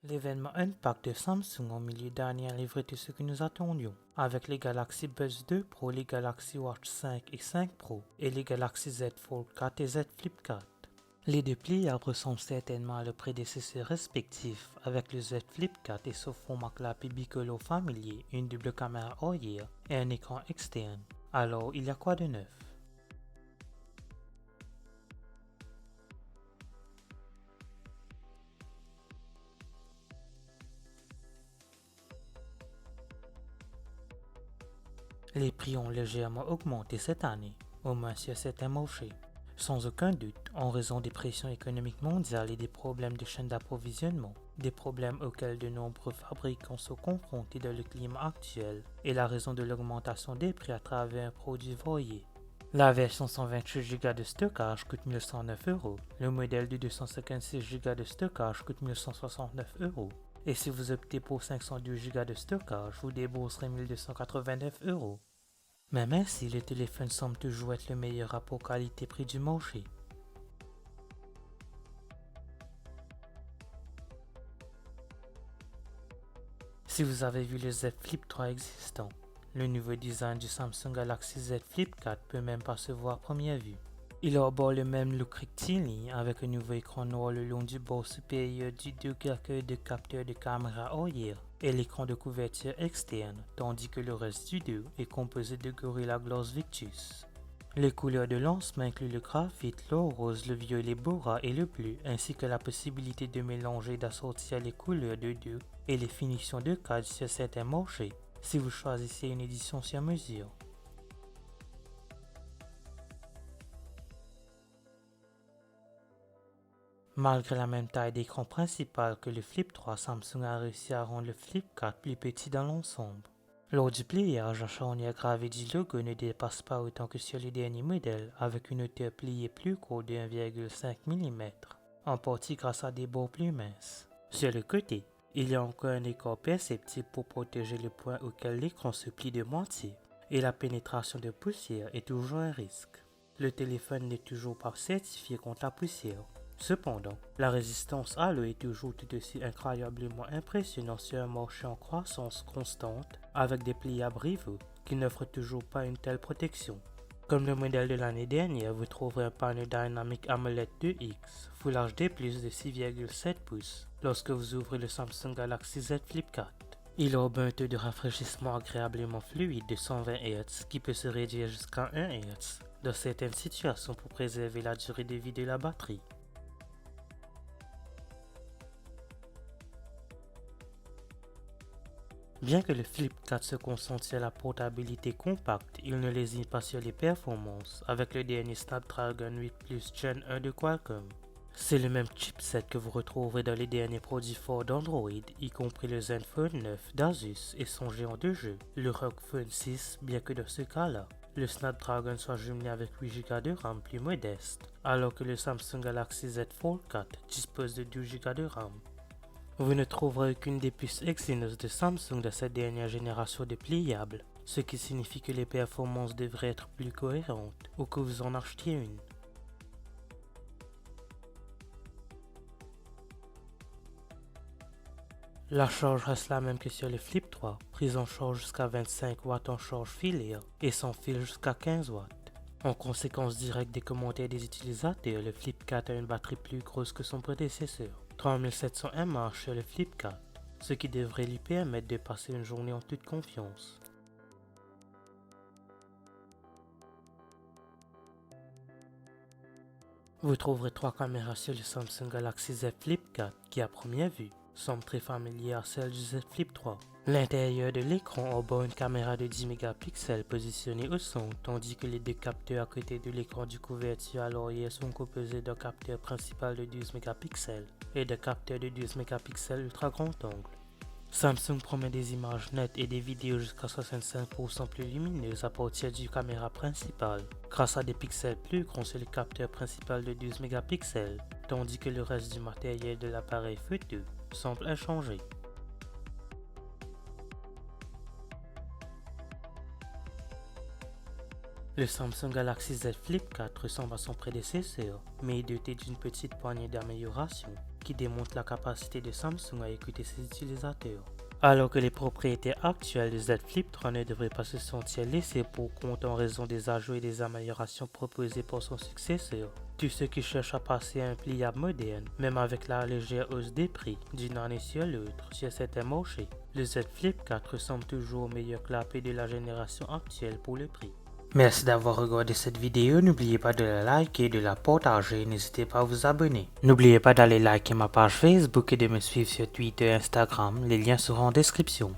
L'événement Unpacked de Samsung en milieu d'année a livré tout ce que nous attendions, avec les Galaxy Buds 2 Pro, les Galaxy Watch 5 et 5 Pro et les Galaxy Z Fold 4 et Z Flip 4. Les deux pliables ressemblent certainement à leurs prédécesseurs respectifs, avec le Z Flip 4 et son format clapet bicolore familier, une double caméra arrière et un écran externe. Alors, il y a quoi de neuf? Les prix ont légèrement augmenté cette année, au moins sur certains marchés. Sans aucun doute, en raison des pressions économiques mondiales et des problèmes de chaîne d'approvisionnement, des problèmes auxquels de nombreux fabricants sont confrontés dans le climat actuel, et la raison de l'augmentation des prix à travers un produit varié. La version 128 Go de stockage coûte 1109 €, le modèle de 256 Go de stockage coûte 1169 €, et si vous optez pour 512 Go de stockage, vous débourserez 1289 €. Même ainsi, le téléphone semble toujours être le meilleur rapport qualité-prix du marché. Si vous avez vu le Z Flip 3 existant, le nouveau design du Samsung Galaxy Z Flip 4 peut même pas se voir à première vue. Il arbore le même look rectiligne avec un nouveau écran noir le long du bord supérieur du dock accueil de capteur de caméra arrière et l'écran de couverture externe, tandis que le reste du dos est composé de Gorilla Glass Victus. Les couleurs de lancement incluent le graphite, l'or rose, le violet Bora et le bleu, ainsi que la possibilité de mélanger et d'assortir les couleurs de dos et les finitions de cadre sur certains marchés, si vous choisissez une édition sur mesure. Malgré la même taille d'écran principal que le Flip 3, Samsung a réussi à rendre le Flip 4 plus petit dans l'ensemble. Lors du pliage, la charnière gravée du logo ne dépasse pas autant que sur les derniers modèles, avec une hauteur pliée plus courte de 1,5 mm, en partie grâce à des bords plus minces. Sur le côté, il y a encore un écart perceptible pour protéger le point auquel l'écran se plie de moitié, et la pénétration de poussière est toujours un risque. Le téléphone n'est toujours pas certifié contre la poussière. Cependant, la résistance à l'eau est toujours tout aussi incroyablement impressionnante sur un marché en croissance constante avec des pliables rivaux qui n'offrent toujours pas une telle protection. Comme le modèle de l'année dernière, vous trouverez un panneau dynamique AMOLED 2X Full HD+ de 6,7 pouces lorsque vous ouvrez le Samsung Galaxy Z Flip 4. Il offre un taux de rafraîchissement agréablement fluide de 120 Hz qui peut se réduire jusqu'à 1 Hz dans certaines situations pour préserver la durée de vie de la batterie. Bien que le Flip 4 se concentre sur la portabilité compacte, il ne lésine pas sur les performances avec le dernier Snapdragon 8 Plus Gen 1 de Qualcomm. C'est le même chipset que vous retrouverez dans les derniers produits forts d'Android, y compris le Zenfone 9 d'Asus et son géant de jeu, le ROG Phone 6, bien que dans ce cas-là, le Snapdragon soit jumelé avec 8 Go de RAM plus modeste, alors que le Samsung Galaxy Z Fold 4 dispose de 12 Go de RAM. Vous ne trouverez aucune des puces Exynos de Samsung de cette dernière génération de pliables, ce qui signifie que les performances devraient être plus cohérentes ou que vous en achetiez une. La charge reste la même que sur le Flip 3, prise en charge jusqu'à 25 watts en charge filaire et sans fil jusqu'à 15 watts. En conséquence directe des commentaires des utilisateurs, le Flip 4 a une batterie plus grosse que son prédécesseur, 3700 mAh sur le Flip 4, ce qui devrait lui permettre de passer une journée en toute confiance. Vous trouverez 3 caméras sur le Samsung Galaxy Z Flip 4 qui à première vue semble très familier à celle du Z Flip 3. L'intérieur de l'écran arbore une caméra de 10 mégapixels positionnée au centre, tandis que les deux capteurs à côté de l'écran du couverture à l'arrière sont composés d'un capteur principal de 12 mégapixels et d'un capteur de 12 mégapixels ultra grand angle. Samsung promet des images nettes et des vidéos jusqu'à 65% plus lumineuses à partir du caméra principal, grâce à des pixels plus grands sur le capteur principal de 12 mégapixels, tandis que le reste du matériel de l'appareil photo semble inchangé. Le Samsung Galaxy Z Flip 4 ressemble à son prédécesseur, mais est doté d'une petite poignée d'améliorations. qui démontre la capacité de Samsung à écouter ses utilisateurs. Alors que les propriétés actuelles du Z Flip 3 ne devraient pas se sentir laissées pour compte en raison des ajouts et des améliorations proposées par son successeur. Tous ceux qui cherchent à passer à un pliable moderne, même avec la légère hausse des prix d'une année sur l'autre sur certains marchés, le Z Flip 4 ressemble toujours au meilleur clapet de la génération actuelle pour le prix. Merci d'avoir regardé cette vidéo, n'oubliez pas de la liker et de la partager, n'hésitez pas à vous abonner. N'oubliez pas d'aller liker ma page Facebook et de me suivre sur Twitter et Instagram, les liens seront en description.